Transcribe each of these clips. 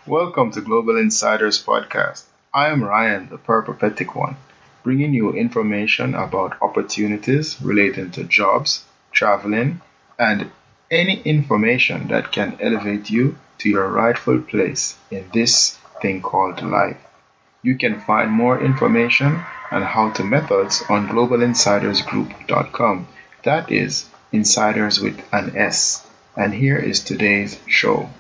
Welcome to Global Insiders Podcast. I am Ryan, the peripatetic one, bringing you information about opportunities relating to jobs, traveling, and any information that can elevate you to your rightful place in this thing called life. You can find more information and how to methods on globalinsidersgroup.com. That is insiders with an S. And here is today's show.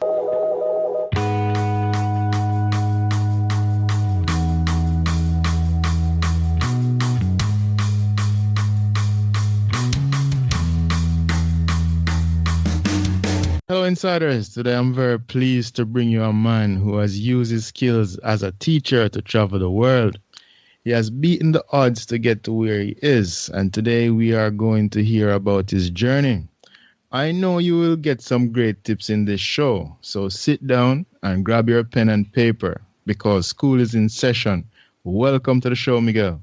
Hello, insiders. Today I'm very pleased to bring you a man who has used his skills as a teacher to travel the world. He has beaten the odds to get to where he is, and today we are going to hear about his journey. I know you will get some great tips in this show, so sit down and grab your pen and paper because school is in session. Welcome to the show, Miguel.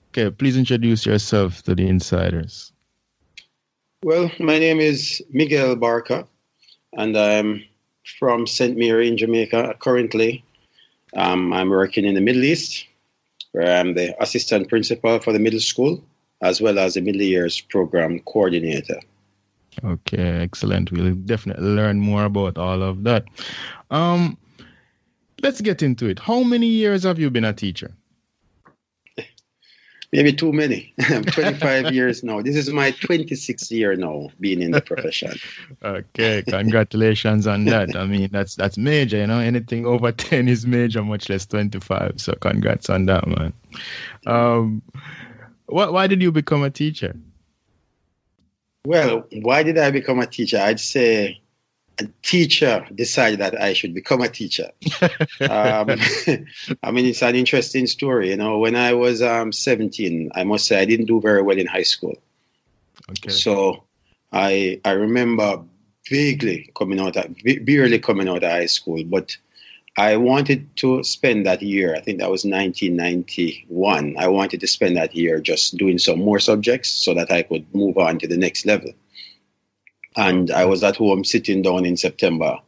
Okay, please introduce yourself to the insiders. Well, my name is Miguel Barca, and I'm from St. Mary in Jamaica. Currently, I'm working in the Middle East, where I'm the assistant principal for the middle school, as well as the middle years program coordinator. Okay, excellent. We'll definitely learn more about all of that. Let's get into it. How many years have you been a teacher? Maybe too many. I'm 25 years now. This is my 26th year now being in the profession. Okay, congratulations on that. I mean, that's major, you know. Anything over 10 is major, much less 25. So congrats on that, man. Why did you become a teacher? Well, why did I become a teacher? I'd say a teacher decided that I should become a teacher. I mean, it's an interesting story. You know, when I was 17, I must say I didn't do very well in high school. Okay. So I remember barely coming out of high school, but I wanted to spend that year. I think that was 1991. I wanted to spend that year just doing some more subjects so that I could move on to the next level. And I was at home sitting down in September,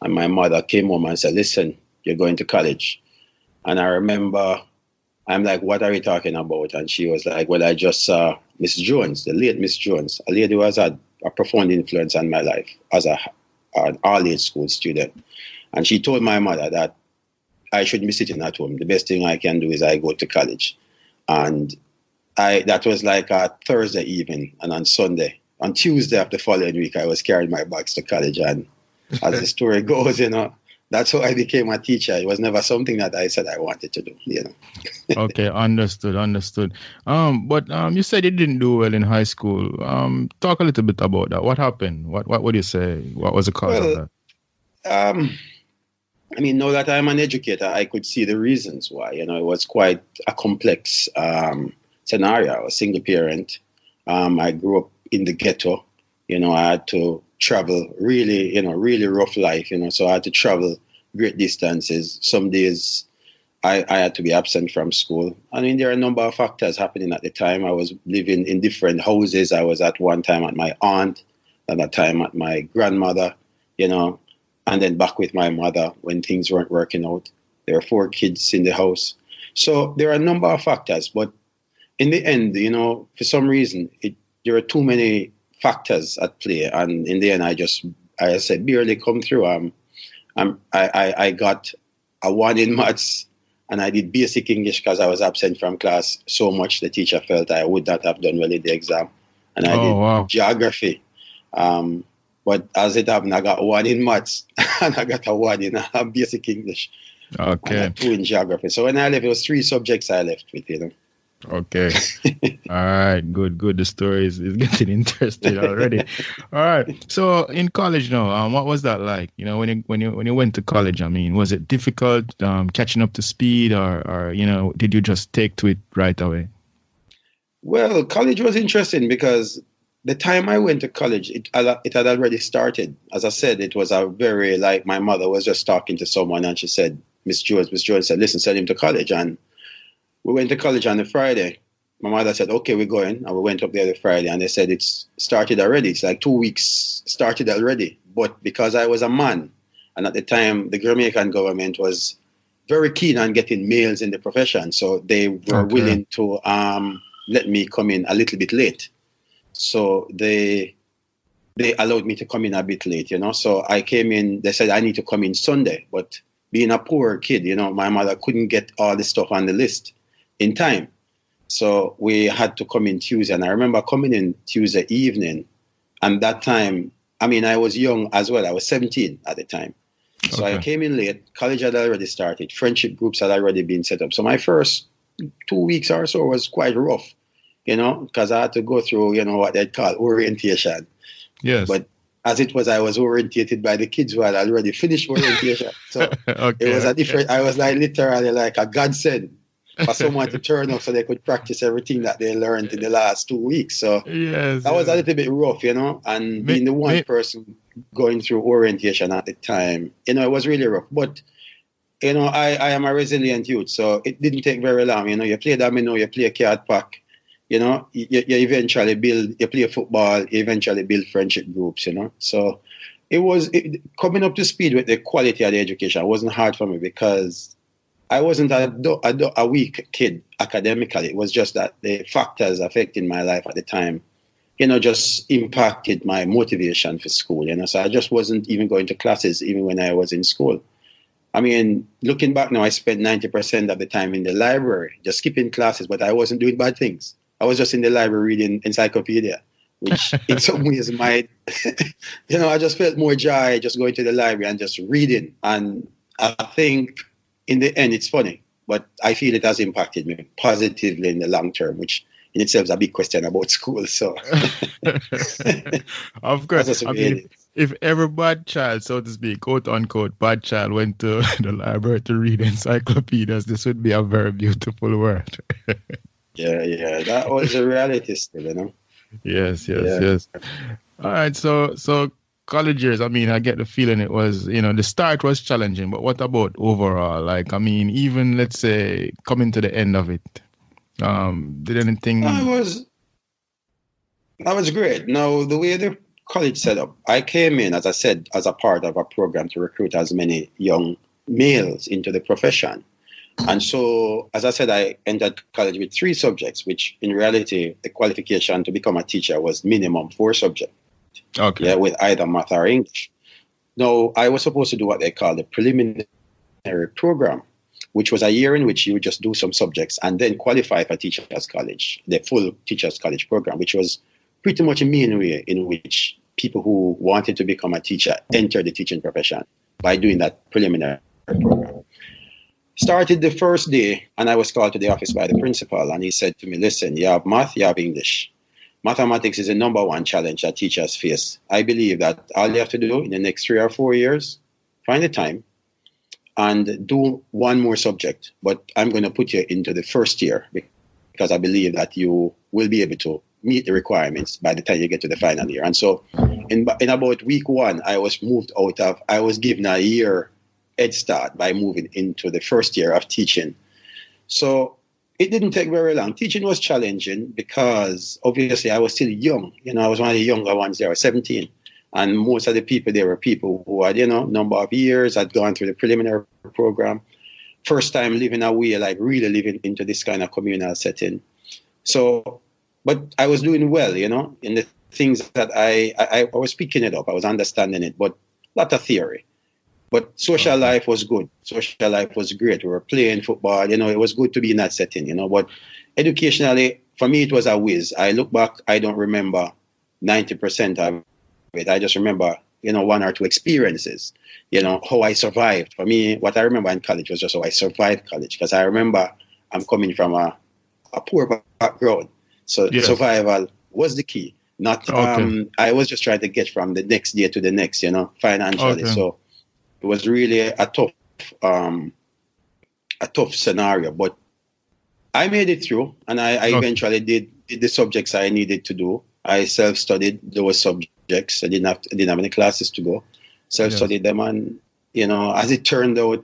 and my mother came home and said, "Listen, you're going to college." And I remember, I'm like, "What are you talking about?" And she was like, "Well, I just saw Miss Jones, the late Miss Jones, a lady who has had a profound influence on my life as an all-age school student." And she told my mother that I shouldn't be sitting at home. The best thing I can do is I go to college. And that was like a Thursday evening, and on Tuesday of the following week, I was carrying my bags to college. And as the story goes, you know, that's how I became a teacher. It was never something that I said I wanted to do, you know. Okay, understood. But you said you didn't do well in high school. Talk a little bit about that. What happened? What would you say? What was the cause of that? I mean, now that I'm an educator, I could see the reasons why. You know, it was quite a complex scenario. I was a single parent. I grew up in the ghetto. You know, I had to travel really rough life, you know, so I had to travel great distances. Some days I had to be absent from school. I mean, there are a number of factors happening at the time. I was living in different houses. I was at one time at my aunt, another time at my grandmother, you know, and then back with my mother when things weren't working out. There were 4 kids in the house. So there are a number of factors, but in the end, you know, for some reason, there are too many factors at play. And in the end, I said, barely come through. I got a 1 in maths, and I did basic English because I was absent from class so much the teacher felt I would not have done well in the exam. And I did geography. But as it happened, I got 1 in maths and I got a 1 in basic English. Okay. And a 2 in geography. So when I left, it was 3 subjects I left with, you know. Okay. All right. Good. The story is getting interesting already. All right. So in college now, what was that like? You know, when you went to college, I mean, was it difficult catching up to speed, or you know, did you just take to it right away? Well, college was interesting because the time I went to college, it had already started. As I said, it was a very, like, my mother was just talking to someone and she said, Miss Jones said, "Listen, send him to college." And we went to college on the Friday. My mother said, "Okay, we're going." And we went up there the Friday and they said it's started already. It's like 2 weeks started already. But because I was a man And at the time, the Jamaican government was very keen on getting males in the profession. So they were willing to let me come in a little bit late. So they allowed me to come in a bit late, So I came in, they said I need to come in Sunday. But being a poor kid, my mother couldn't get all the stuff on the list in time. So we had to come in Tuesday. And I remember coming in Tuesday evening. And that time, I was young as well. I was 17 at the time. So I came in late. College had already started. Friendship groups had already been set up. So my first 2 weeks or so was quite rough, because I had to go through, what they'd call orientation. Yes. But as it was, I was orientated by the kids who had already finished orientation. So it was a different, I was literally like a godsend for someone to turn up so they could practice everything that they learned in the last 2 weeks. So that was a little bit rough, and being the one person going through orientation at the time, it was really rough. But, I am a resilient youth, so it didn't take very long. You play domino, you play card pack, you eventually you play football, you eventually build friendship groups, So it was coming up to speed with the quality of the education. It wasn't hard for me because I wasn't a weak kid academically. It was just that the factors affecting my life at the time, just impacted my motivation for school, So I just wasn't even going to classes even when I was in school. Looking back now, I spent 90% of the time in the library, just skipping classes, but I wasn't doing bad things. I was just in the library reading encyclopedia, which in some ways might, I just felt more joy just going to the library and just reading. And I think in the end, it's funny, but I feel it has impacted me positively in the long term, which in itself is a big question about school. So, of course, if every bad child, so to speak, quote unquote, bad child went to the library to read encyclopedias, this would be a very beautiful world. Yeah, that was a reality still, Yes. All right, so college years, I get the feeling it was, the start was challenging, but what about overall? Even let's say coming to the end of it, did anything? That was great. Now, the way the college set up, I came in, as I said, as a part of a program to recruit as many young males into the profession. And so, as I said, I entered college with 3 subjects, which in reality, the qualification to become a teacher was minimum 4 subjects. Okay. Yeah, with either math or English. Now, I was supposed to do what they call the preliminary program, which was a year in which you would just do some subjects and then qualify for Teachers College, the full Teachers College program, which was pretty much a main way in which people who wanted to become a teacher entered the teaching profession by doing that preliminary program. Started the first day, and I was called to the office by the principal, and he said to me, listen, you have math, you have English. Mathematics is the number one challenge that teachers face. I believe that all you have to do in the next 3 or 4 years, find the time and do one more subject. But I'm going to put you into the first year because I believe that you will be able to meet the requirements by the time you get to the final year. And so in about week 1, I was given a year head start by moving into the first year of teaching. So it didn't take very long. Teaching was challenging because obviously I was still young. I was one of the younger ones there, 17. And most of the people there were people who had, number of years, had gone through the preliminary program. First time living away, like really living into this kind of communal setting. So, but I was doing well, in the things that I was picking it up. I was understanding it, but a lot of theory. But social life was good. Social life was great. We were playing football. It was good to be in that setting, But educationally, for me, it was a whiz. I look back, I don't remember 90% of it. I just remember, 1 or 2 experiences, how I survived. For me, what I remember in college was just how I survived college. Because I remember I'm coming from a poor background. So survival was the key. Not, I was just trying to get from the next day to the next, financially. So it was really a tough scenario, but I made it through, and I eventually did the subjects I needed to do. I self-studied those subjects. I didn't have any classes to go. Self-studied them, and as it turned out,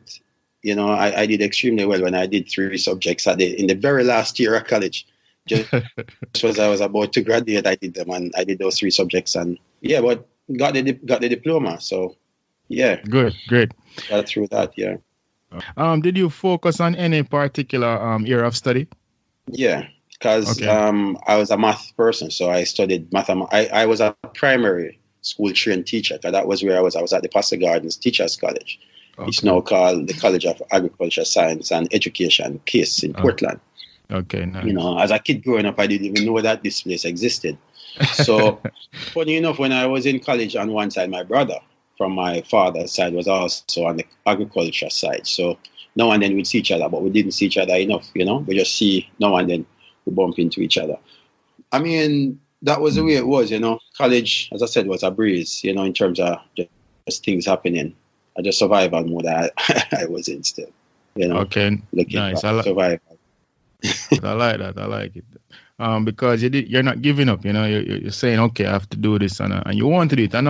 I did extremely well when I did 3 subjects in the very last year of college. Just as I was about to graduate, I did them, and I did those 3 subjects, and but got the diploma. So Yeah, Good, great. got through that. Yeah. Did you focus on any particular area of study? Yeah, because Okay. I was a math person, so I studied mathematics. I was a primary school trained teacher, because that was where I was. I was at the Pastor Gardens Teachers College. It's Okay. now called the College of Agriculture, Science and Education, KISS, in Oh, Portland. okay, nice. As a kid growing up, I didn't even know that this place existed. So, funny enough, when I was in college, on one side, my brother from my father's side was also on the agriculture side. So now and then we'd see each other, but we didn't see each other enough. We just see now and then we bump into each other. I mean, that was the way it was. College, as I said, was a breeze. In terms of just things happening. I just survival mode. I was in still. Okay, looking nice. for survival. I like that. I like it. Because you're not giving up. You're saying, okay, I have to do this, and you want to do it. And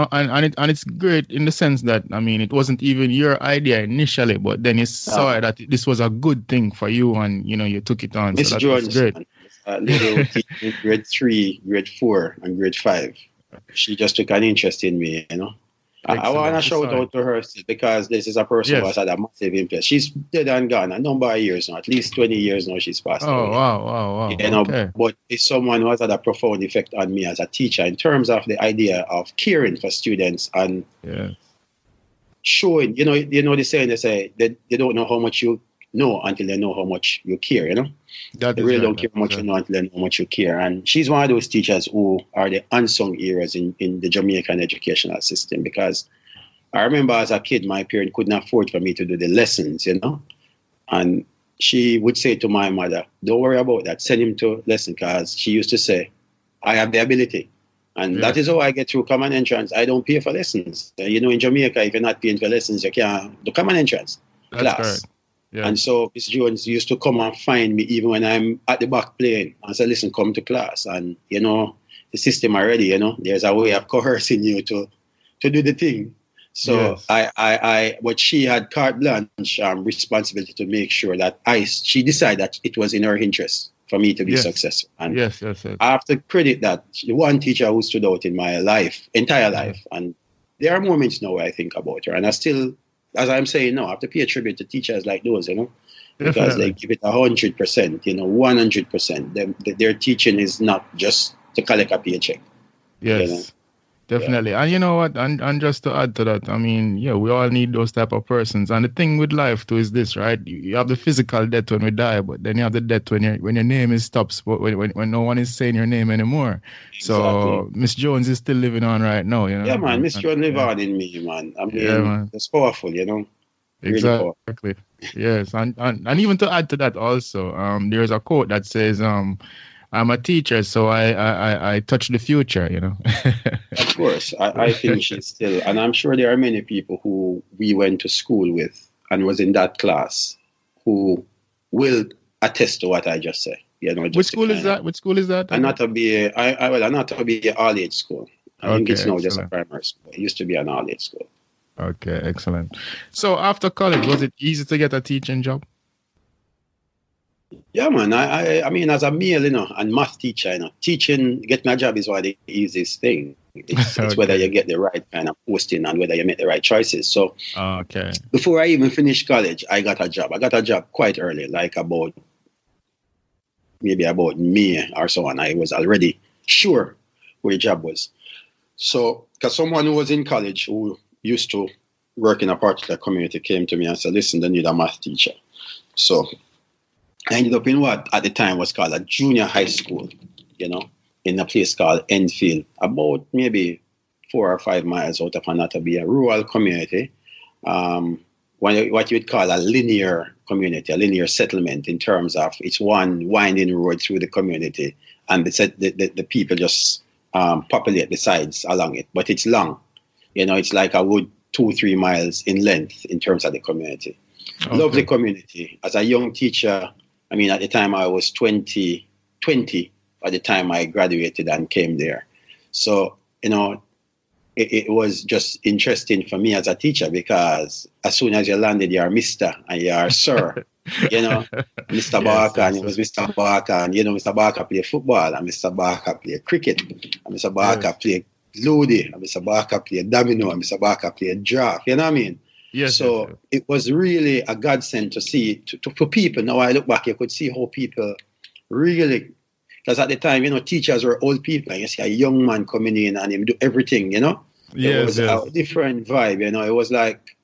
it's great in the sense that, I mean, it wasn't even your idea initially, but then you saw that this was a good thing for you, and you took it on. Miss So that's Jones, great. lady who teach in grade 3, grade 4, and grade 5. She just took an interest in me. I want to shout out to her because this is a person who has had a massive impact. She's dead and gone a number of years now, at least 20 years now she's passed away. Wow. Okay. But it's someone who has had a profound effect on me as a teacher in terms of the idea of caring for students and showing, the saying, they say that they don't know how much you know until they know how much you care, They really don't care how much you know until they know how much you care. And she's one of those teachers who are the unsung heroes in the Jamaican educational system, because I remember as a kid, my parent couldn't afford for me to do the lessons, and she would say to my mother, don't worry about that, send him to lesson, because she used to say, I have the ability. And that is how I get through common entrance. I don't pay for lessons. In Jamaica, if you're not paying for lessons, you can't do common entrance class. Correct. Yeah. And so Miss Jones used to come and find me even when I'm at the back playing and say, listen, come to class. And, the system already, there's a way of coercing you to do the thing. So but she had carte blanche responsibility to make sure that she decided that it was in her interest for me to be successful. And yes. I have to credit that the one teacher who stood out in my entire life. And there are moments now where I think about her, and I still, as I'm saying now, I have to pay a tribute to teachers like those, because they give it 100%, 100%. Their teaching is not just to collect a paycheck. Yes, definitely. And you know what? And just to add to that, I mean, we all need those type of persons. And the thing with life too is this, right? You have the physical death when we die, but then you have the death when your name is stops, but when no one is saying your name anymore. Exactly. So Miss Jones is still living on right now, Yeah, man. Miss Jones live on in me, man. I mean, man. It's powerful, Really exactly. Powerful. Yes, and even to add to that also, there's a quote that says, I'm a teacher, so I touch the future, Of course. I think she's still, and I'm sure there are many people who we went to school with and was in that class who will attest to what I just said. Which school is that? Which school is that? I'm not to be an all-age school. I think it's now just a primary school. It used to be an all-age school. Okay, excellent. So after college, was it easy to get a teaching job? Yeah, man. I mean, as a male, and math teacher, getting a job is one of the easiest thing. It's whether you get the right kind of posting and whether you make the right choices. So, before I even finished college, I got a job. I got a job quite early, like about May or so on. I was already sure where the job was. So, because someone who was in college who used to work in a particular community came to me and said, listen, they need a math teacher. So I ended up in what at the time was called a junior high school, in a place called Enfield, about maybe 4 or 5 miles out of Anatolia, a rural community, what you would call a linear community, a linear settlement in terms of it's one winding road through the community, and the people just populate the sides along it, but it's long. It's like a wood 2-3 miles in length in terms of the community. Okay. Lovely community. As a young teacher, I mean, at the time I was 20 at the time I graduated and came there. So, it was just interesting for me as a teacher, because as soon as you landed, you're Mr. and you're Sir. Mr. Barker, and it was Mr. Barker, and Mr. Barker played football, and Mr. Barker played cricket, and Mr. Barker played Ludi, I'm Mr. Barker play domino, I'm Mr. Barker play draft. You know what I mean? Yes. So yes. it was really a godsend to see for people. Now I look back, you could see how people really, because at the time, teachers were old people, and you see a young man coming in and him do everything, It was a different vibe, It was like,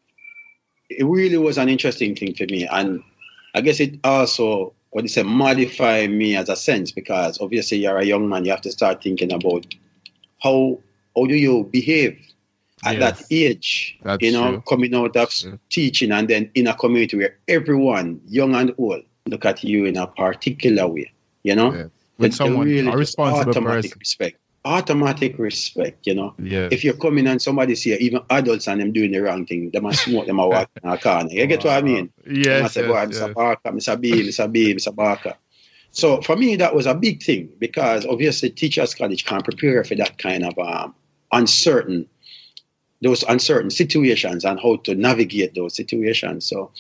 it really was an interesting thing for me. And I guess it also, modify me as a sense, because obviously you're a young man, you have to start thinking about how do you behave at that age, That's true. coming out of teaching and then in a community where everyone, young and old, look at you in a particular way, With someone, really a responsible person. Automatic respect, Yes. If you're coming and somebody see even adults and them doing the wrong thing, they must smoke them a walk in a corner. You get what I mean? Yes. They must say, boy, Mr. Barker, Mr. B, Mr. B, Mr. Barker. So for me, that was a big thing, because obviously Teachers College can't prepare for that kind of those uncertain situations and how to navigate those situations. So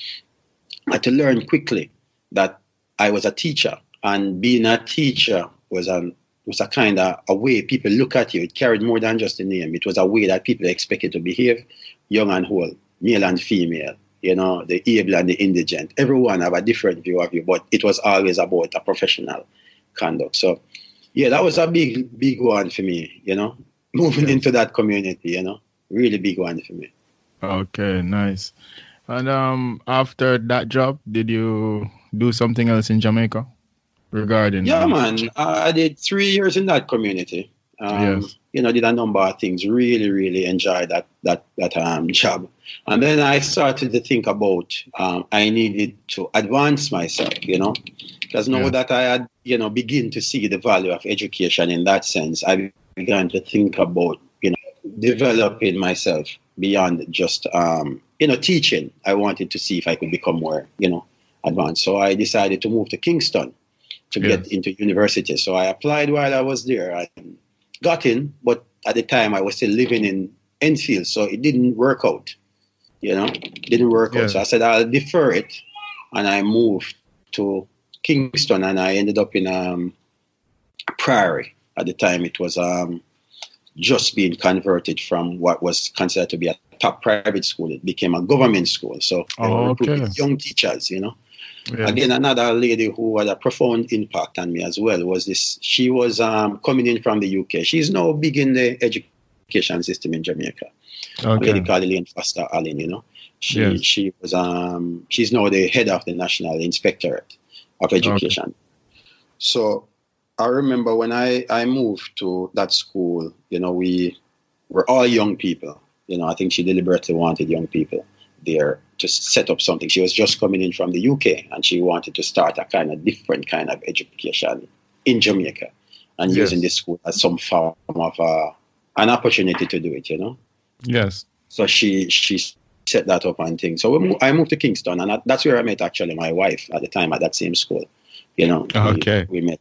I had to learn quickly that I was a teacher, and being a teacher was a kind of a way people look at you. It carried more than just the name. It was a way that people expected to behave, young and old, male and female, the able and the indigent. Everyone have a different view of you, but it was always about a professional conduct. So, yeah, that was a big one for me, moving into that community, really big one for me. Okay, nice. And after that job, did you do something else in Jamaica regarding? Yeah, man. I did 3 years in that community. Did a number of things. Really, really enjoyed that job. And then I started to think about I needed to advance myself, because now that I had, begin to see the value of education in that sense, I began to think about, developing myself beyond just, teaching. I wanted to see if I could become more, advanced. So I decided to move to Kingston to get into university. So I applied while I was there. I got in, but at the time I was still living in Enfield, so it didn't work out. Didn't work out. So I said I'll defer it, and I moved to Kingston, and I ended up in Prairie. At the time, it was just being converted from what was considered to be a top private school. It became a government school. So they were recruiting young teachers, Yes. Again, another lady who had a profound impact on me as well was this. She was coming in from the UK. She's now big in the education system in Jamaica. A lady called Elaine Foster Allen, She was she's now the head of the National Inspectorate of Education. Okay. So I remember when I moved to that school, we were all young people. I think she deliberately wanted young people there to set up something. She was just coming in from the UK, and she wanted to start a kind of different kind of education in Jamaica, and using this school as some form of an opportunity to do it, Yes. So she set that up and things. So I moved to Kingston, and that's where I met actually my wife at the time at that same school. We met,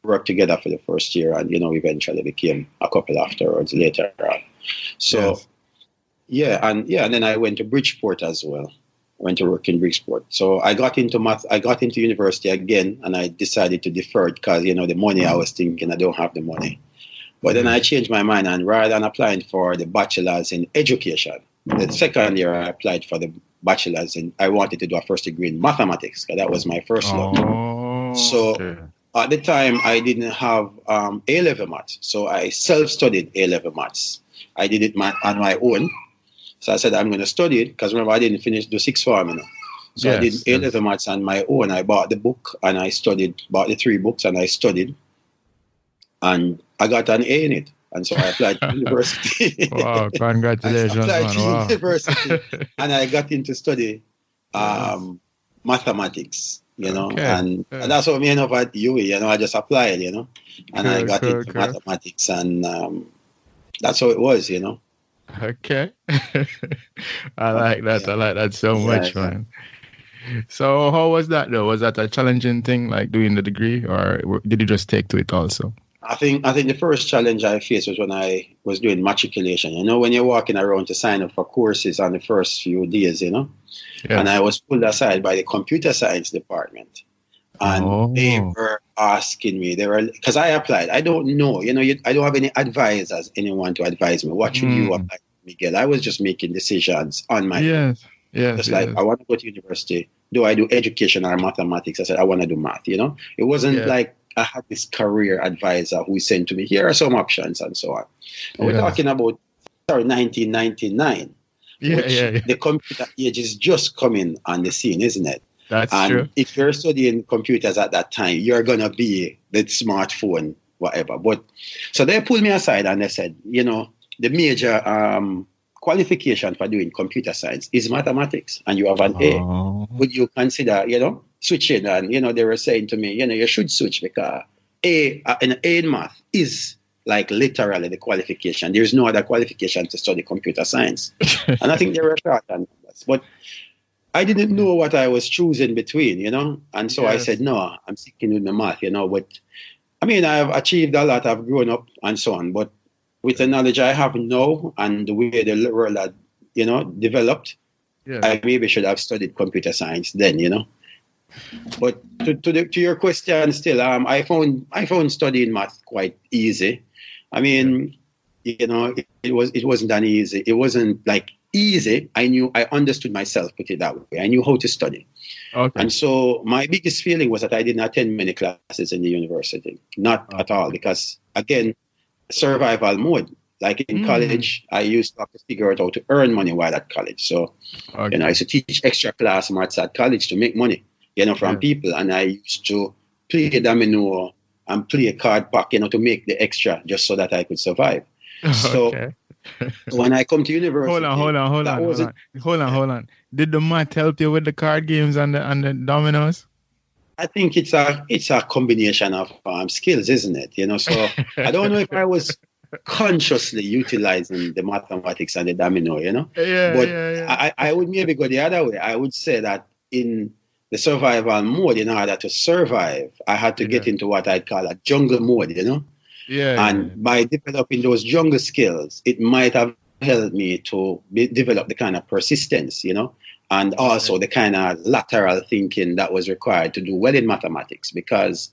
worked together for the first year, and eventually became a couple afterwards later on. So. Yes. And then I went to Bridgeport as well. I went to work in Bridgeport. So I got into math. I got into university again, and I decided to defer it because, the money, I was thinking I don't have the money. But then I changed my mind, and rather than applying for the bachelor's in education, the second year I applied for the bachelor's I wanted to do a first degree in mathematics, because that was my first love. So at the time, I didn't have A-level maths. So I self-studied A-level maths. I did it on my own. So I said, I'm going to study it, because remember, I didn't finish the sixth form. So I did A-level maths on my own. I bought the book, and I bought the 3 books, and I studied. And I got an A in it. And so I applied to university. Wow, congratulations, I applied man. to university, and I got into study mathematics, and that's what me ended up at UWI, I just applied, and I got into mathematics, and that's how it was, Okay. I like that. I like that so much, man. So how was that though? Was that a challenging thing, like doing the degree, or did you just take to it also? I think the first challenge I faced was when I was doing matriculation. When you're walking around to sign up for courses on the first few days, and I was pulled aside by the computer science department. And they were asking me. They were, because I applied. I don't know. I don't have any advisors, anyone to advise me. What should you apply, Miguel? I was just making decisions on my own. Just like, I want to go to university. Do I do education or mathematics? I said, I want to do math, It wasn't like I had this career advisor who said to me, here are some options and so on. And we're talking about 1999, the computer age is just coming on the scene, isn't it? That's true. If you're studying computers at that time, you're going to be the smartphone, whatever. But so they pulled me aside and they said, the major qualification for doing computer science is mathematics, and you have an A. Would you consider, switching? And, they were saying to me, you should switch because an A in math is like literally the qualification. There's no other qualification to study computer science. And I think they were short on that. But I didn't know what I was choosing between, And so I said, no, I'm sticking with the math, But I mean, I've achieved a lot. I've grown up and so on. But with the knowledge I have now and the way the world had, developed, I maybe should have studied computer science then, But to your question, still, I found studying math quite easy. I mean, it wasn't that easy. It wasn't like easy. I understood myself, put it that way. I knew how to study. Okay. And so my biggest feeling was that I didn't attend many classes in the university. Not at all, because again, survival mode. Like in college, I used to have to figure out how to earn money while at college. So, I used to teach extra class maths at college to make money, from people. And I used to play domino and play a card pack, to make the extra just so that I could survive. So when I come to university... Hold on. Did the math help you with the card games and the dominoes? I think it's a combination of skills, isn't it? So I don't know if I was consciously utilizing the mathematics and the domino, I would maybe go the other way. I would say that in the survival mode, in order to survive, I had to get into what I'd call a jungle mode, And by developing those jungle skills, it might have helped me to develop the kind of persistence, and also the kind of lateral thinking that was required to do well in mathematics, because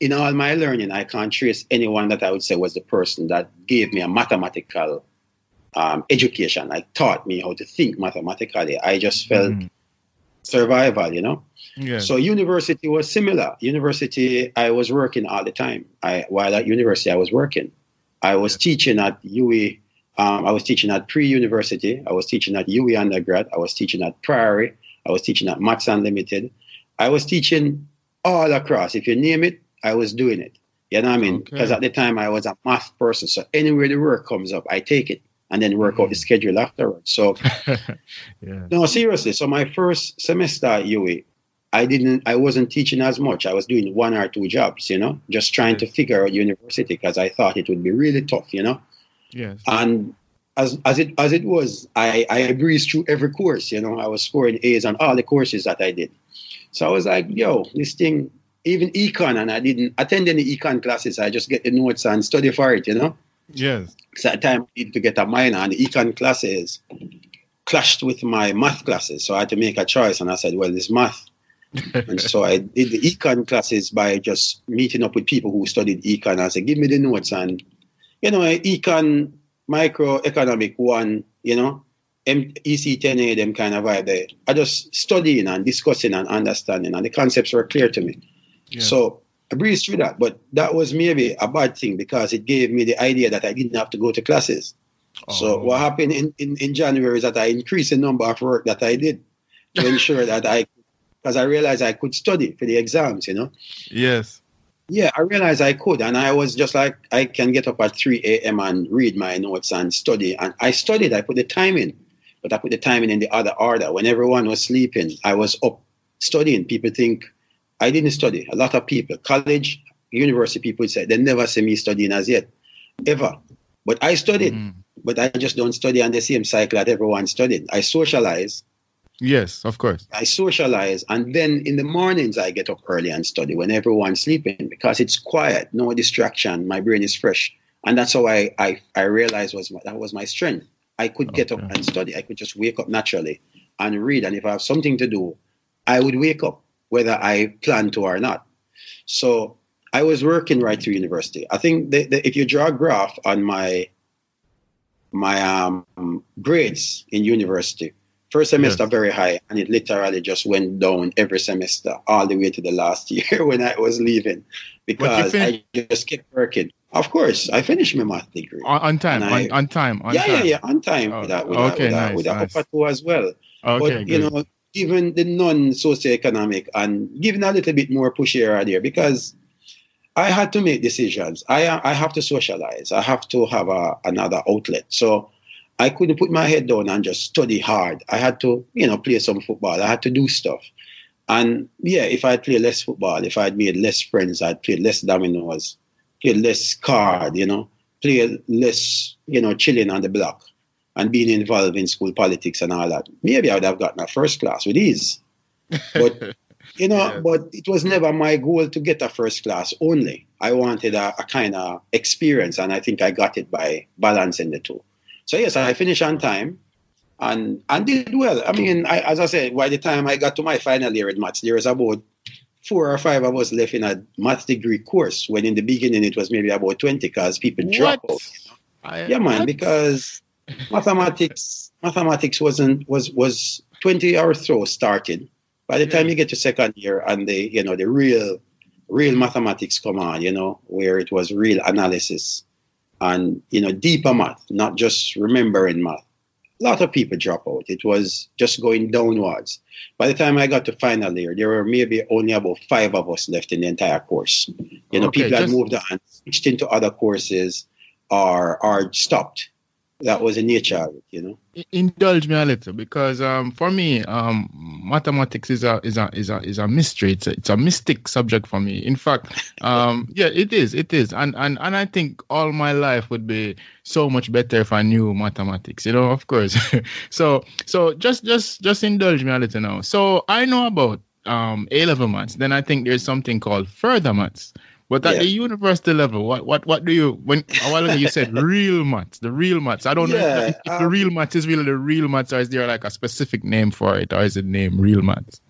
in all my learning, I can't trace anyone that I would say was the person that gave me a mathematical education, like taught me how to think mathematically. I just felt survival, So university was similar. University, I was working all the time. While at university, I was working. I was teaching at UWI. I was teaching at pre-university. I was teaching at UWI undergrad. I was teaching at Priory. I was teaching at Maths Unlimited. I was teaching all across. If you name it, I was doing it. You know what I mean? Because at the time, I was a math person. So anywhere the work comes up, I take it and then work out the schedule afterwards. So, no, seriously. So my first semester at UWI, I wasn't teaching as much. I was doing 1 or 2 jobs, just trying to figure out university because I thought it would be really tough, Yes. And as it was, I breezed through every course, I was scoring A's on all the courses that I did. So I was like, this thing, even econ, and I didn't attend any econ classes. I just get the notes and study for it, Yes. So at the time I needed to get a minor, and the econ classes clashed with my math classes. So I had to make a choice, and I said, well, it's math. And so I did the econ classes by just meeting up with people who studied econ. I said, give me the notes, and econ, microeconomic 1, EC10A, them kind of vibe there. I just studying and discussing and understanding, and the concepts were clear to me. Yeah. So I breezed through that, but that was maybe a bad thing because it gave me the idea that I didn't have to go to classes. So what happened in January is that I increased the number of work that I did to ensure that because I realized I could study for the exams, Yes. Yeah, I realized I could. And I was just like, I can get up at 3 a.m. and read my notes and study. And I studied, I put the time in. But I put the time in the other order. When everyone was sleeping, I was up studying. People think I didn't study. A lot of people, college, university people say, they never see me studying as yet, ever. But I studied. But I just don't study on the same cycle that everyone studied. I socialize. Yes, of course. I socialize, and then in the mornings I get up early and study when everyone's sleeping because it's quiet, no distraction, my brain is fresh. And that's how I realized that was my strength. I could get up and study. I could just wake up naturally and read. And if I have something to do, I would wake up, whether I plan to or not. So I was working right through university. I think if you draw a graph on my grades in university, first semester very high, and it literally just went down every semester all the way to the last year when I was leaving, because I just kept working. Of course, I finished my math degree on time. On time. On time. Oh, with a upper two as well. Okay, but you know, given the non-socioeconomic and giving a little bit more push here or there, because I had to make decisions. I have to socialize. I have to have another outlet. So I couldn't put my head down and just study hard. I had to, play some football. I had to do stuff. And yeah, if I'd played less football, if I'd made less friends, I'd played less dominoes, played less card, played less, chilling on the block and being involved in school politics and all that. Maybe I would have gotten a first class with ease. But but it was never my goal to get a first class only. I wanted a kind of experience, and I think I got it by balancing the two. So yes, I finished on time and did well. I mean, as I said, by the time I got to my final year in maths, there was about 4 or 5 of us left in a maths degree course, when in the beginning it was maybe about 20 because people drop out. Because mathematics was 20 or so started. By the time you get to second year and the real mathematics come on, where it was real analysis and, deeper math, not just remembering math. A lot of people drop out. It was just going downwards. By the time I got to final year, there were maybe only about 5 of us left in the entire course. People had moved on, switched into other courses or stopped. That was the nature of it, Indulge me a little, because for me, mathematics is a mystery. It's a mystic subject for me. In fact, it is, and I think all my life would be so much better if I knew mathematics. Of course. so just indulge me a little now. So I know about A-level maths. Then I think there's something called further maths. But at the university level, what do you, when a while ago you said real maths, the real maths. I don't know if the real maths is really the real maths, or is there like a specific name for it, or is it named real maths?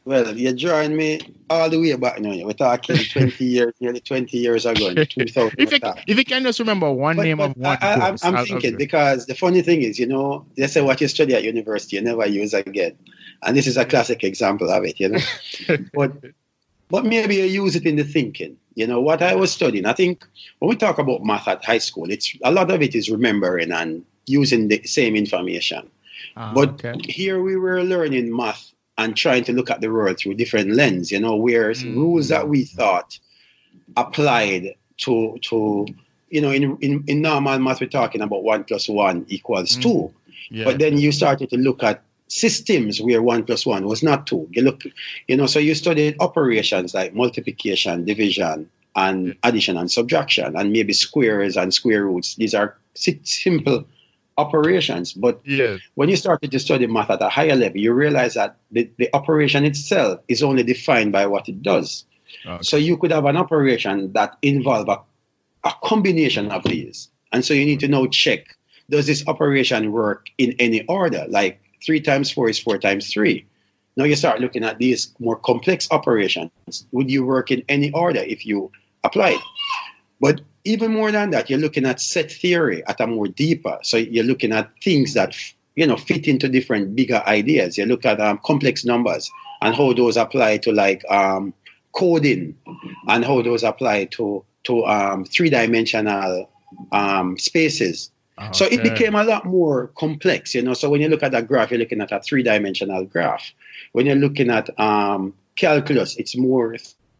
Well, you're drawing me all the way back now. We're talking 20 years, nearly 20 years ago, 2000. If you can just remember one name of one course. I'm thinking, because the funny thing is, they say what you study at university, you never use again. And this is a classic example of it, But maybe you use it in the thinking. What I was studying, I think when we talk about math at high school, it's a lot of it is remembering and using the same information. Here we were learning math and trying to look at the world through different lens, where rules that we thought applied to in normal math, we're talking about 1 + 1 = 2. Yeah. But then you started to look at systems where 1 + 1 was not 2. You look, so you studied operations like multiplication, division, and addition and subtraction, and maybe squares and square roots. These are simple operations. But when you started to study math at a higher level, you realize that the operation itself is only defined by what it does. Okay. So you could have an operation that involves a combination of these. And so you need to now check, does this operation work in any order? Like 3 × 4 is 4 × 3. Now you start looking at these more complex operations. Would you work in any order if you apply it? But even more than that, you're looking at set theory at a more deeper. So you're looking at things that fit into different bigger ideas. You look at complex numbers and how those apply to like coding, and how those apply to 3-dimensional spaces. Okay. So it became a lot more complex, So when you look at that graph, you're looking at a 3-dimensional graph. When you're looking at calculus, it's more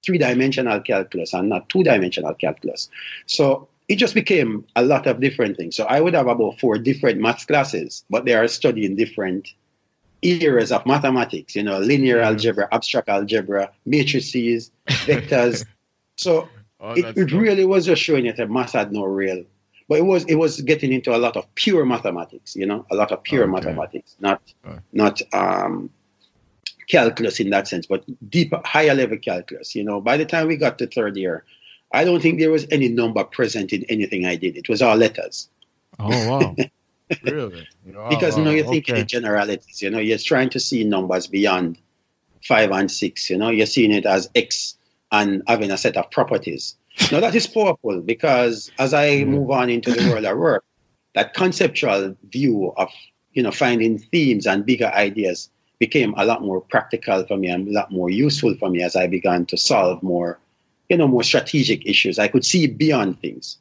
3-dimensional calculus and not 2-dimensional calculus. So it just became a lot of different things. So I would have about 4 different maths classes, but they are studying different areas of mathematics, linear algebra, abstract algebra, matrices, vectors. So it really was just showing that math had no real. But it was getting into a lot of pure mathematics, a lot of pure mathematics, not calculus in that sense, but deeper, higher level calculus. By the time we got to 3rd year, I don't think there was any number present in anything I did. It was all letters. Oh, wow. Really? Because you're thinking in generalities, you're trying to see numbers beyond 5 and 6, you're seeing it as X and having a set of properties. Now that is powerful because as I move on into the world of work, that conceptual view of, finding themes and bigger ideas became a lot more practical for me and a lot more useful for me as I began to solve more strategic issues. I could see beyond things.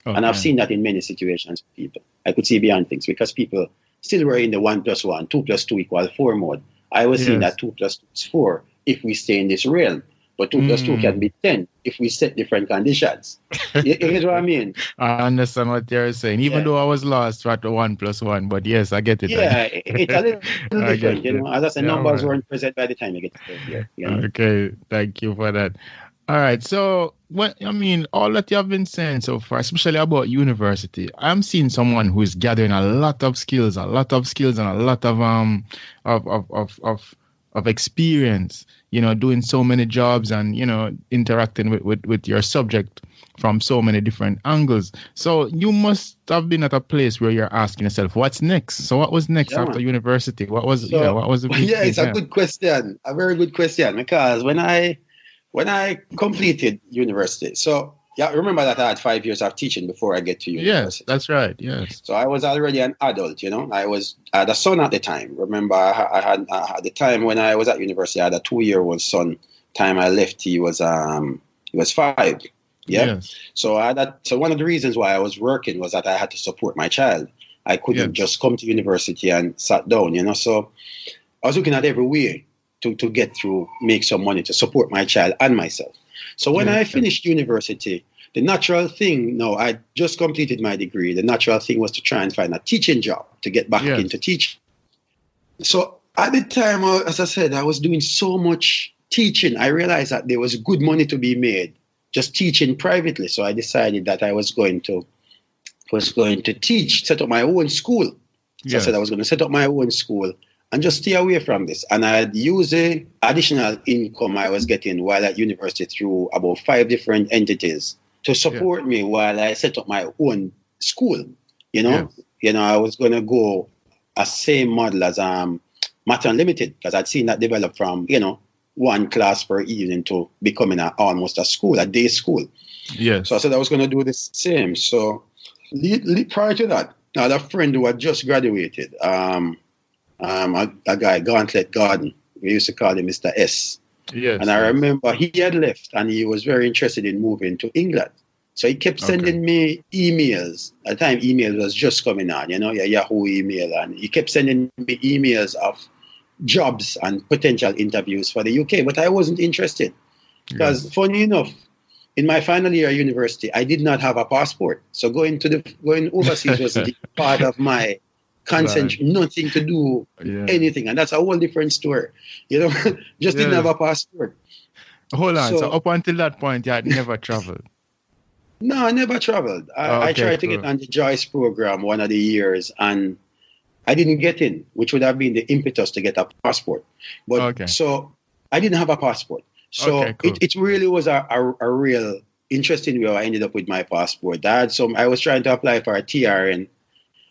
Okay. And I've seen that in many situations with people. I could see beyond things because people still were in the 1 + 1, 2 + 2 = 4 mode. I was seeing that 2 + 2 is 4 if we stay in this realm. But 2 + 2 can be 10 if we set different conditions. You get what I mean? I understand what you're saying. Even though I was lost at the 1 + 1, but yes, I get it. Yeah, it's a little different. As I said, numbers weren't present by the time you get to here. Okay, thank you for that. All right, so all that you have been saying so far, especially about university, I'm seeing someone who is gathering a lot of skills and a lot of experience, doing so many jobs and, interacting with your subject from so many different angles. So you must have been at a place where you're asking yourself, what's next? So what was next after university? What was the big thing? It's a good question, a very good question, because when I completed university, so remember that I had 5 years of teaching before I get to university. Yes, that's right. Yes. So I was already an adult, I had a son at the time. Remember, I had at the time when I was at university, I had a 2-year-old son. Time I left, he was 5. Yeah. Yes. So so one of the reasons why I was working was that I had to support my child. I couldn't just come to university and sat down, So I was looking at every way to get through, make some money to support my child and myself. So when I finished university, the natural thing, I just completed my degree. The natural thing was to try and find a teaching job to get back into teaching. So at the time, as I said, I was doing so much teaching. I realized that there was good money to be made just teaching privately. So I decided that I was going to teach, set up my own school. So I said I was going to set up my own school and just stay away from this. And I'd use the additional income I was getting while at university through about 5 different entities to support me while I set up my own school. I was going to go a same model as Math Unlimited, because I'd seen that develop from, 1 class per evening to becoming almost a school, a day school. Yes. So I said I was going to do the same. So prior to that, I had a friend who had just graduated. A guy, Gauntlet Garden. We used to call him Mr. S. Yes. And I remember he had left and he was very interested in moving to England. So he kept sending me emails. At the time, email was just coming on, your Yahoo email. And he kept sending me emails of jobs and potential interviews for the UK. But I wasn't interested. Because funny enough, in my final year at university, I did not have a passport. So going overseas was part of my nothing to do anything, and that's a whole different story. Just didn't have a passport. Hold on. So up until that point, you had never traveled? No, I never traveled. I tried to get on the Joyce program one of the years, and I didn't get in, which would have been the impetus to get a passport. But so I didn't have a passport. So it really was a real interesting way I ended up with my passport. I was trying to apply for a TRN,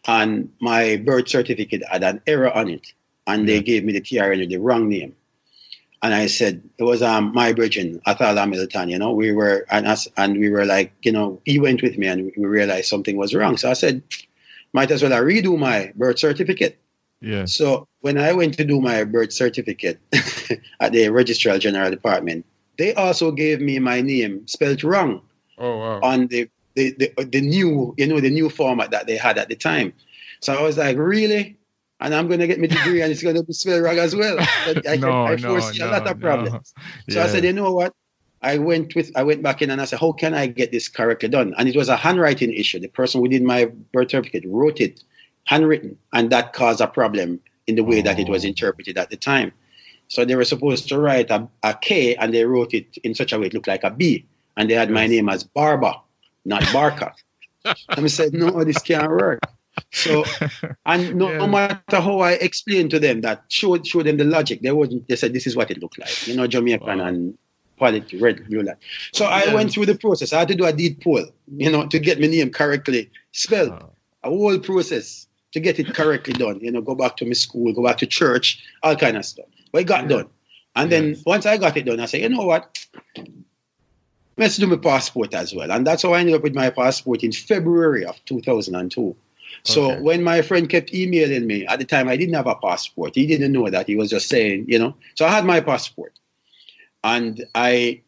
and my birth certificate had an error on it, and they gave me the TRN with the wrong name. And I said, it was my brethren, Athal Hamilton, we were, and we were like, he went with me and we realized something was wrong. So I said, might as well redo my birth certificate. Yeah. So when I went to do my birth certificate at the Registrar General Department, they also gave me my name spelled wrong. Oh, wow. On the new, the new format that they had at the time. So I was like, really? And I'm going to get my degree and it's going to be spelled wrong as well. I foresee a lot of problems. So I said, you know what? I went back in and I said, how can I get this correctly done? And it was a handwriting issue. The person who did my birth certificate wrote it handwritten, and that caused a problem in the way that it was interpreted at the time. So they were supposed to write a K, and they wrote it in such a way it looked like a B. And they had my name as Barber, not Barker. And I said, no, this can't work. So, and no matter how I explained to them that, showed them the logic, they said, this is what it looked like. Jamaican and quality, red, blue light. So I went through the process. I had to do a deed poll, to get my name correctly spelled. A whole process to get it correctly done. Go back to my school, go back to church, all kind of stuff. But it got done. And then once I got it done, I said, you know what? let's do my passport as well. And that's how I ended up with my passport in February of 2002. So Okay. when my friend kept emailing me, at the time I didn't have a passport. He didn't know that. He was just saying, So I had my passport. And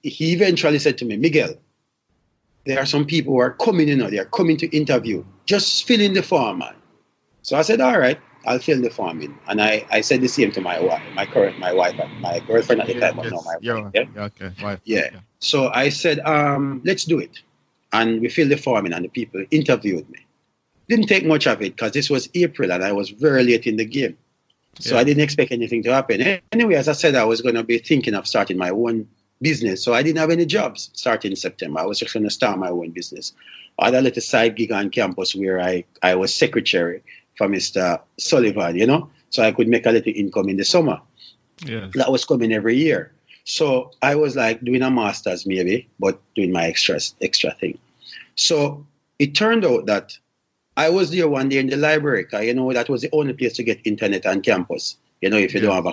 he eventually said to me, Miguel, there are some people who are coming, they are coming to interview. Just fill in the form, man. So I said, all right, I'll fill the form in. And I said the same to my wife, my girlfriend at the time, but now my wife. Yeah? Okay. Wife. Yeah. So I said, let's do it. And we filled the form in and the people interviewed me. Didn't take much of it because this was April and I was very late in the game. So I didn't expect anything to happen. Anyway, as I said, I was going to be thinking of starting my own business. So I didn't have any jobs starting in September. I was just going to start my own business. I had a little side gig on campus where I was secretary for Mr. Sullivan, so I could make a little income in the summer. Yes. That was coming every year. So I was like doing a master's maybe, but doing my extra thing. So it turned out that I was there one day in the library because, that was the only place to get internet on campus. If you don't have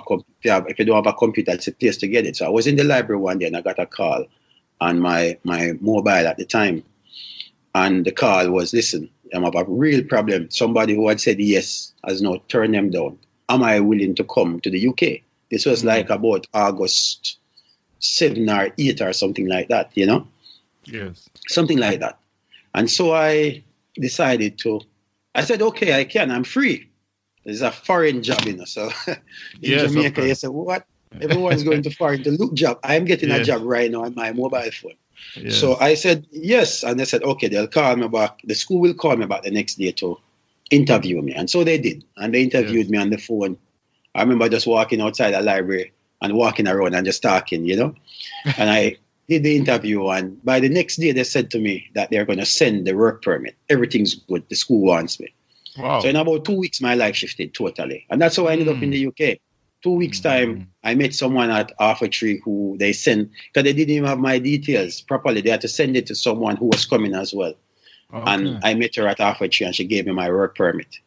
if you don't have a computer, it's a place to get it. So I was in the library one day and I got a call on my mobile at the time. And the call was, listen, I have a real problem. Somebody who had said yes has now turned them down. Am I willing to come to the UK? This was like about August 7 or 8 or something like that, Yes. Something like that. And so I decided I said, okay, I can. I'm free. It's a foreign job, So in Jamaica, you say, what? Everyone's going to foreign to look job. I'm getting a job right now on my mobile phone. Yes. So I said, yes. And they said, okay, they'll call me back. The school will call me back the next day to interview me. And so they did. And they interviewed me on the phone. I remember just walking outside the library and walking around and just talking, And I did the interview. And by the next day, they said to me that they're going to send the work permit. Everything's good. The school wants me. Wow. So in about 2 weeks, my life shifted totally. And that's how I ended up in the UK. 2 weeks' time, I met someone at Half a Tree who they sent, because they didn't even have my details properly. They had to send it to someone who was coming as well. Okay. And I met her at Half a Tree and she gave me my work permit.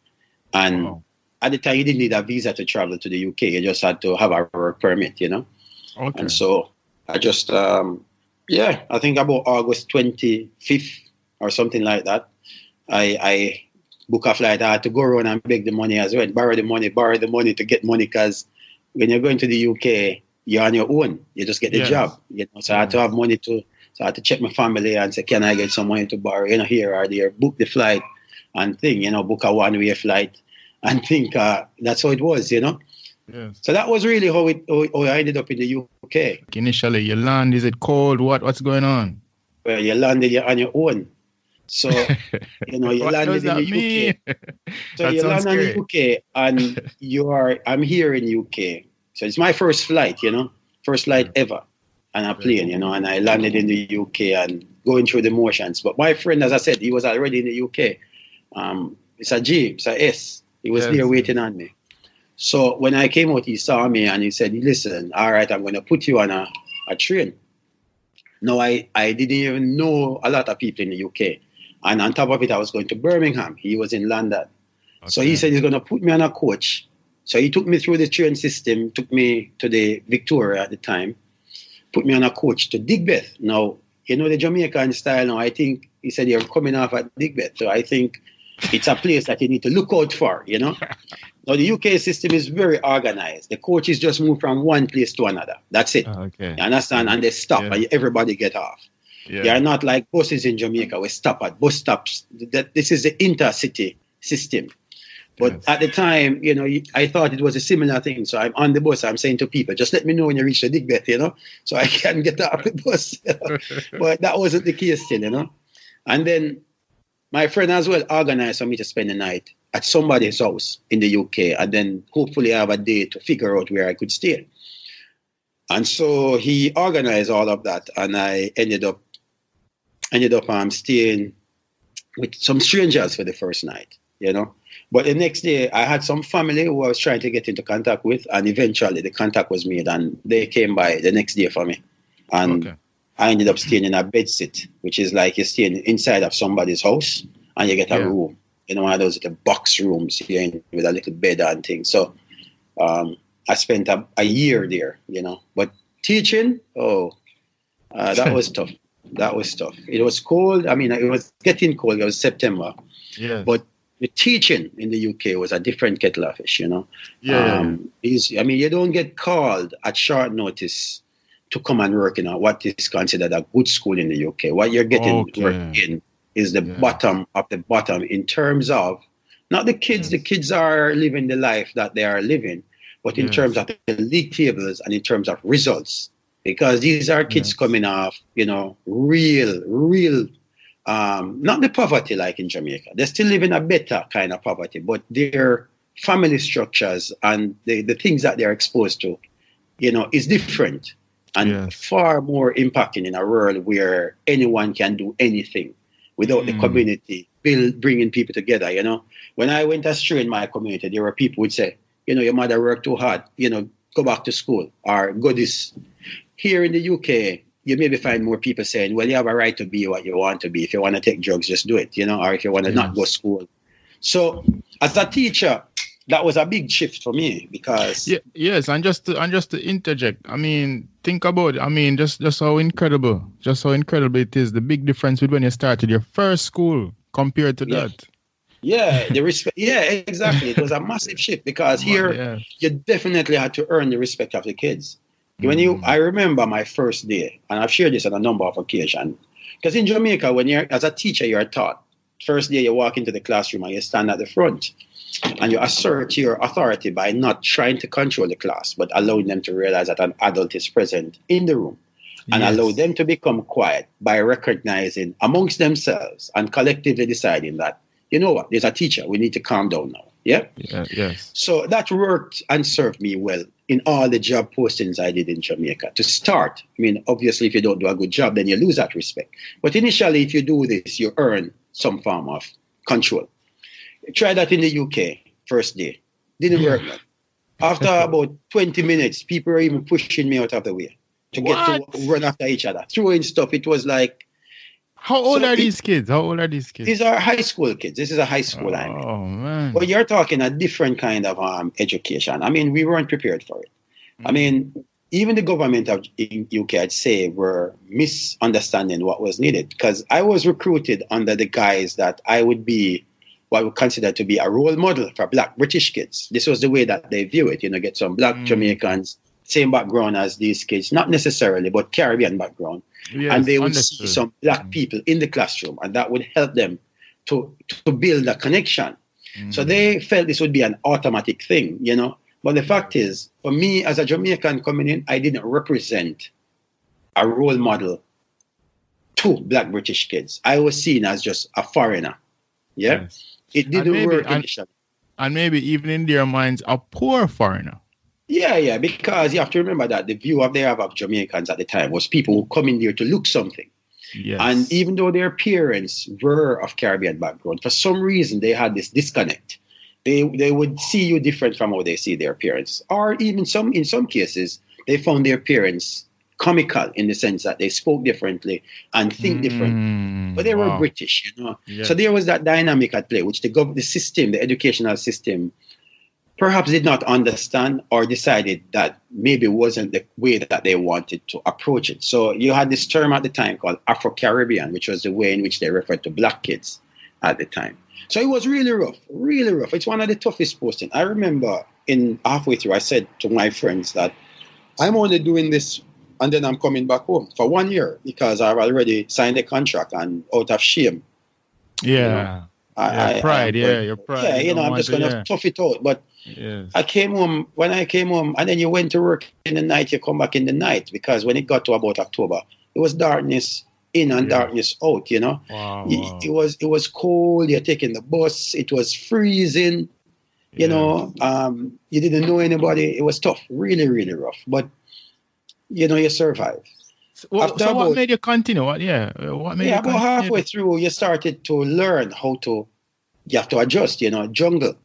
And at the time, you didn't need a visa to travel to the UK. You just had to have a work permit, Okay. And so I just, I think about August 25th or something like that, I book a flight. I had to go around and beg the money as well, borrow the money to get money, because when you're going to the UK, you're on your own. You just get the job. So I had to have money so I had to check my family and say, can I get some money to borrow, here or there, book the flight and thing, book a one-way flight and think that's how it was, Yes. So that was really how I ended up in the UK. Initially, you land, is it cold? What's going on? Well, you landed, you're on your own. So, you landed in the UK. So you land in the UK and I'm here in UK. So it's my first flight, first flight ever on a plane, and I landed in the UK and going through the motions. But my friend, as I said, he was already in the UK. It's a G, it's a S. He was there waiting on me. So when I came out, he saw me and he said, listen, all right, I'm going to put you on a train. No, I didn't even know a lot of people in the UK. And on top of it, I was going to Birmingham. He was in London. Okay. So he said he's going to put me on a coach. So he took me through the train system, took me to the Victoria at the time, put me on a coach to Digbeth. Now, the Jamaican style now, I think he said you're coming off at Digbeth. So I think it's a place that you need to look out for, Now, the UK system is very organized. The coaches just move from one place to another. That's it. Okay. You understand? And they stop and everybody get off. Yeah. They are not like buses in Jamaica. We stop at bus stops. This is the intercity system. But at the time, I thought it was a similar thing. So I'm on the bus. I'm saying to people, just let me know when you reach the Digbeth, so I can get off the bus. But that wasn't the case still, And then my friend as well organized for me to spend the night at somebody's house in the UK. And then hopefully I have a day to figure out where I could stay. And so he organized all of that. And I ended up staying with some strangers for the first night, But the next day, I had some family who I was trying to get into contact with, and eventually the contact was made, and they came by the next day for me. And I ended up staying in a bedsit, which is like you're staying inside of somebody's house, and you get a room, one of those little box rooms with a little bed and things. So I spent a year there, But teaching, that was tough. That was tough. It was cold. I mean, it was getting cold. It was September. Yes. But the teaching in the UK was a different kettle of fish, you know. Yeah. I mean, you don't get called at short notice to come and work in what is considered a good school in the UK. What you're getting work in is the bottom of the bottom in terms of not the kids. The kids are living the life that they are living, but in terms of the league tables and in terms of results. Because these are kids coming off, you know, real, not the poverty like in Jamaica. They still live in a better kind of poverty, but their family structures and the things that they're exposed to, you know, is different and far more impacting in a world where anyone can do anything without the community bringing people together, you know. When I went astray in my community, there were people who would say, you know, your mother worked too hard, you know, go back to school or go this. Here in the UK, you maybe find more people saying, well, you have a right to be what you want to be. If you want to take drugs, just do it, you know, or if you want to not go to school. So as a teacher, that was a big shift for me because... Yes, and just to interject, I mean, think about it. I mean, just how incredible it is, the big difference with when you started your first school compared to that. Yeah, the respect. Yeah, exactly. It was a massive shift because here you definitely had to earn the respect of the kids. I remember my first day, and I've shared this on a number of occasions, because in Jamaica, when you're as a teacher, you're taught. First day, you walk into the classroom and you stand at the front, and you assert your authority by not trying to control the class, but allowing them to realize that an adult is present in the room, and allow them to become quiet by recognizing amongst themselves and collectively deciding that, you know what, there's a teacher, we need to calm down now. Yes. So that worked and served me well in all the job postings I did in Jamaica. To start, I mean, obviously, if you don't do a good job, then you lose that respect. But initially, if you do this, you earn some form of control. Try that in the UK, first day. Didn't work well. After about 20 minutes, people were even pushing me out of the way to get to run after each other, throwing stuff. It was like... How old are these kids? These are high school kids. This is a high school, I mean. Oh, man. But you're talking a different kind of education. I mean, we weren't prepared for it. I mean, even the government of UK, I'd say, were misunderstanding what was needed. Because I was recruited under the guise that I would be what I would consider to be a role model for Black British kids. This was the way that they view it. You know, get some Black Jamaicans, same background as these kids. Not necessarily, but Caribbean background. Yes, and they would see some Black people in the classroom, and that would help them to build a connection. So they felt this would be an automatic thing, you know. But the fact is, for me as a Jamaican coming in, I didn't represent a role model to Black British kids. I was seen as just a foreigner. Yeah, it didn't work initially. And maybe even in their minds, a poor foreigner. Yeah, because you have to remember that the view they have of Jamaicans at the time was people who come in there to look something. Yes. And even though their parents were of Caribbean background, for some reason they had this disconnect. They would see you different from how they see their parents. Or even in some cases, they found their parents comical in the sense that they spoke differently and think differently. But they were British, you know. Yes. So there was that dynamic at play, which the educational system, perhaps did not understand or decided that maybe wasn't the way that they wanted to approach it. So you had this term at the time called Afro-Caribbean, which was the way in which they referred to Black kids at the time. So it was really rough, really rough. It's one of the toughest postings. I remember halfway through, I said to my friends that I'm only doing this and then I'm coming back home for 1 year because I've already signed a contract and out of shame. Yeah. Your pride. Yeah, you know, I'm just going to tough it out. But I came home, when I came home, and then you went to work in the night, you come back in the night, because when it got to about October, it was darkness in and darkness out, you know. Wow. It was cold, you're taking the bus, it was freezing, you know, you didn't know anybody. It was tough, really, really rough. But, you know, you survived. So what made you continue? What made you about halfway through, you started to learn you have to adjust, you know, jungle.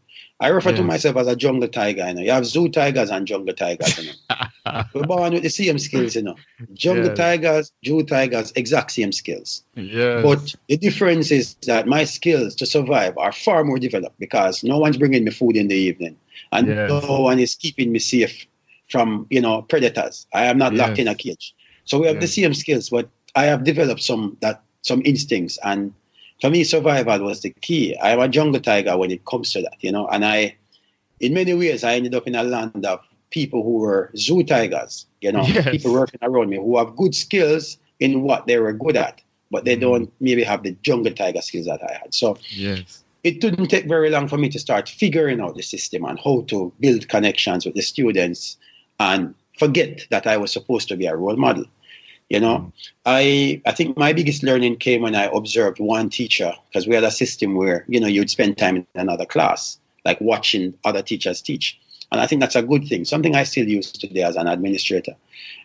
I refer to myself as a jungle tiger, you know. You have zoo tigers and jungle tigers, you know. We're born with the same skills, you know. Jungle tigers, zoo tigers, exact same skills. Yes. But the difference is that my skills to survive are far more developed because no one's bringing me food in the evening. And no one is keeping me safe from, you know, predators. I am not locked in a cage. So we have the same skills, but I have developed some instincts, and for me, survival was the key. I am a jungle tiger when it comes to that, and in many ways, I ended up in a land of people who were zoo tigers, people Yes. working around me who have good skills in what they were good at, but they don't maybe have the jungle tiger skills that I had. So Yes. it didn't take very long for me to start figuring out the system and how to build connections with the students and forget that I was supposed to be a role model. I think my biggest learning came when I observed one teacher, because we had a system where, you'd spend time in another class, like watching other teachers teach. And I think that's a good thing, something I still use today as an administrator,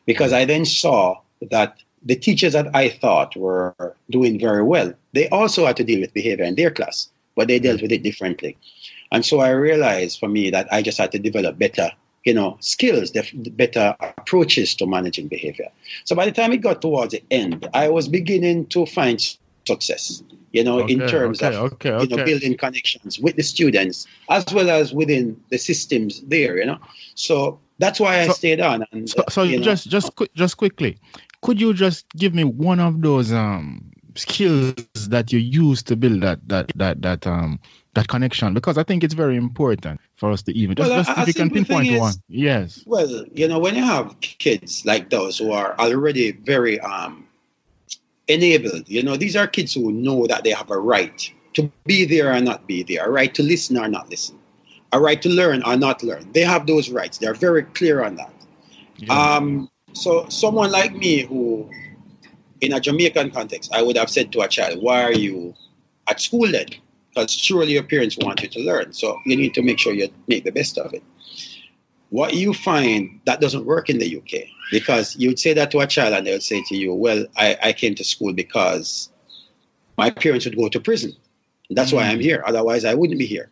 because I then saw that the teachers that I thought were doing very well, they also had to deal with behavior in their class, but they dealt with it differently. And so I realized for me that I just had to develop better, skills, better approaches to managing behavior. So by the time it got towards the end, I was beginning to find success, in terms of building connections with the students as well as within the systems there, So that's why I stayed on. And just quickly, could you just give me one of those skills that you use to build that connection? Because I think it's very important for us to even just if you can pinpoint one. Yes. Well, when you have kids like those who are already very enabled, these are kids who know that they have a right to be there or not be there, a right to listen or not listen, a right to learn or not learn. They have those rights. They're very clear on that. Yeah. So someone like me who, in a Jamaican context, I would have said to a child, why are you at school then? Because surely your parents want you to learn. So you need to make sure you make the best of it. What you find, that doesn't work in the UK, because you would say that to a child and they would say to you, well, I came to school because my parents would go to prison. That's why I'm here. Otherwise, I wouldn't be here.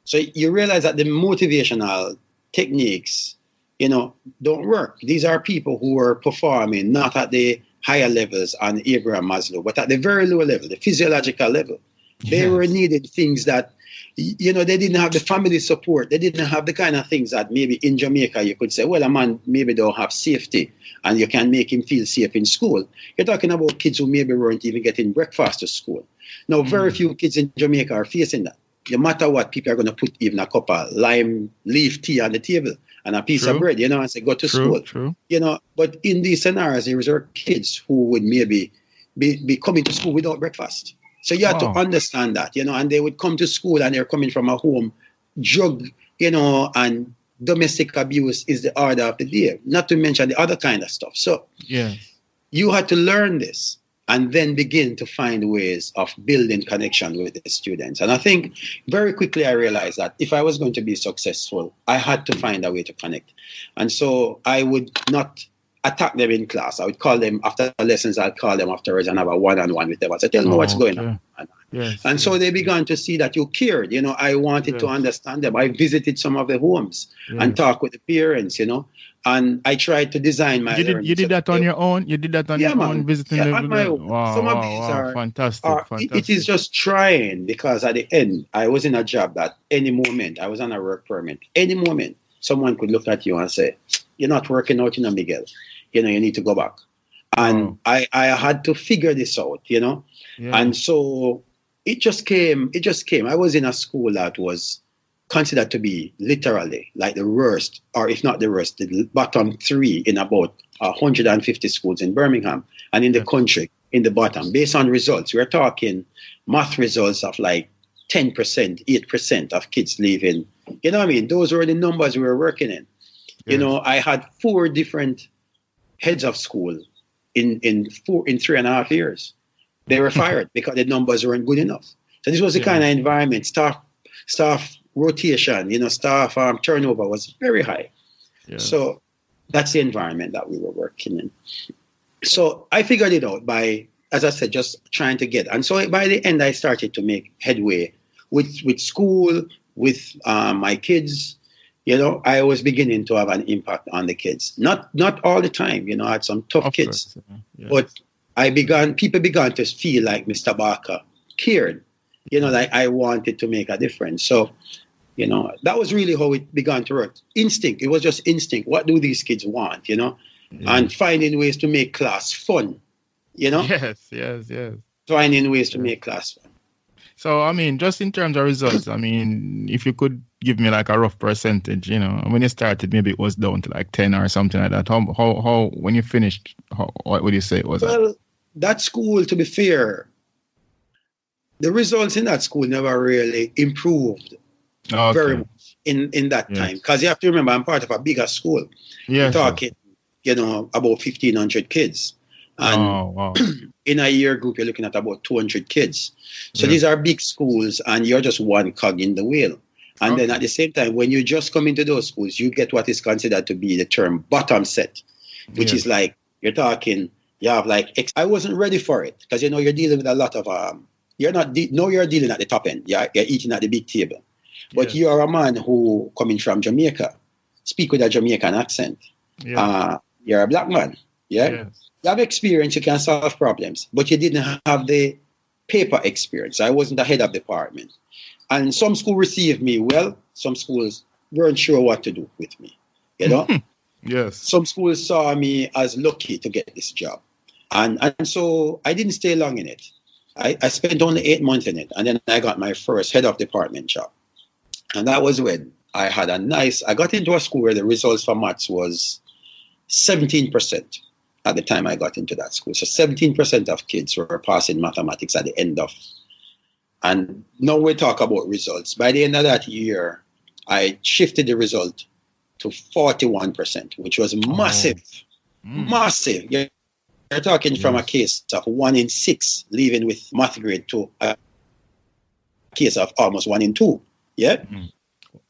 So you realize that the motivational techniques, don't work. These are people who are performing not at the higher levels on Abraham Maslow, but at the very lower level, the physiological level. They were needed things that, they didn't have the family support. They didn't have the kind of things that maybe in Jamaica you could say, well, a man maybe don't have safety and you can make him feel safe in school. You're talking about kids who maybe weren't even getting breakfast to school. Now, very few kids in Jamaica are facing that. No matter what, people are going to put even a cup of lime leaf tea on the table and a piece of bread, and say, go to school. True. But in these scenarios, there were kids who would maybe be coming to school without breakfast. So you have to understand that, and they would come to school and they're coming from a home, drug, and domestic abuse is the order of the day, not to mention the other kind of stuff. So you had to learn this and then begin to find ways of building connection with the students. And I think very quickly I realized that if I was going to be successful, I had to find a way to connect. And so I would not attack them in class. I would call them after lessons. I'd call them afterwards and have a one-on-one with them. I said, tell me what's going on. And so they began to see that you cared. I wanted to understand them. I visited some of the homes and talked with the parents, and I tried to design my learning. You did that on your own? You did that on your own, visiting on my own. Some of these are fantastic. It is just trying, because at the end, I was in a job that any moment, I was on a work permit, any moment, someone could look at you and say, you're not working out, Megel. You need to go back. And I had to figure this out, And so it just came. I was in a school that was considered to be literally like the worst, or if not the worst, the bottom 3 in about 150 schools in Birmingham and in the country, in the bottom, based on results. We're talking math results of like 10%, 8% of kids leaving. You know what I mean? Those were the numbers we were working in. I had 4 different heads of school in 3.5 years. They were fired because the numbers weren't good enough. So this was the kind of environment. Staff rotation, staff turnover was very high. So that's the environment that we were working in. So I figured it out by, as I said, just trying to get. And so by the end, I started to make headway with school, with my kids. I was beginning to have an impact on the kids. Not all the time, I had some tough kids. But people began to feel like Mr. Barker cared, like I wanted to make a difference. So, that was really how it began to work. Instinct. It was just instinct. What do these kids want, And finding ways to make class fun, you know, Yes. finding ways to Yeah. make class fun. So, I mean, just in terms of results, I mean, if you could give me like a rough percentage, you know, when you started, maybe it was down to like 10 or something like that. How when you finished, what would you say it was at? Well, that school, to be fair, the results in that school never really improved very Okay. much in that Yes. time. Because you have to remember, I'm part of a bigger school. We're Yes. talking, about 1,500 kids. And Oh, wow. in a year group, you're looking at about 200 kids. So Yeah. these are big schools, and you're just one cog in the wheel. And then Okay. at the same time, when you just come into those schools, you get what is considered to be the term bottom set, which Yes. is like, you're talking, you have like, I wasn't ready for it because, you're dealing with a lot of, you're dealing at the top end. You're eating at the big table. But Yes. you are a man who coming from Jamaica, speak with a Jamaican accent. Yeah. You're a black man. Yeah. Yes. You have experience, you can solve problems, but you didn't have the paper experience. I wasn't the head of department. And some schools received me well, some schools weren't sure what to do with me. Yes. Some schools saw me as lucky to get this job. And so I didn't stay long in it. I spent only 8 months in it. And then I got my first head of department job. And that was when I got into a school where the results for maths was 17% at the time I got into that school. So 17% of kids were passing mathematics at the end of. And now we talk about results. By the end of that year, I shifted the result to 41%, which was massive. Massive. You're talking from a case of 1 in 6 leaving with math grade to a case of almost 1 in 2. Yeah?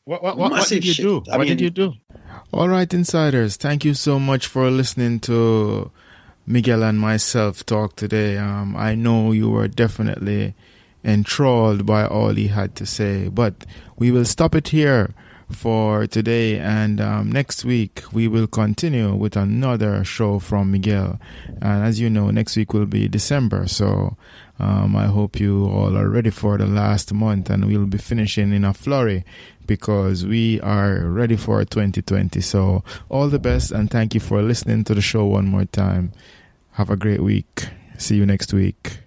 What did you do? What did you do? All right, insiders, thank you so much for listening to Megel and myself talk today. I know you were definitely enthralled by all he had to say, but we will stop it here for today, and next week we will continue with another show from Megel. And as you know, next week will be December, so I hope you all are ready for the last month, and we'll be finishing in a flurry because we are ready for 2020. So all the best, and thank you for listening to the show one more time. Have a great week. See you next week.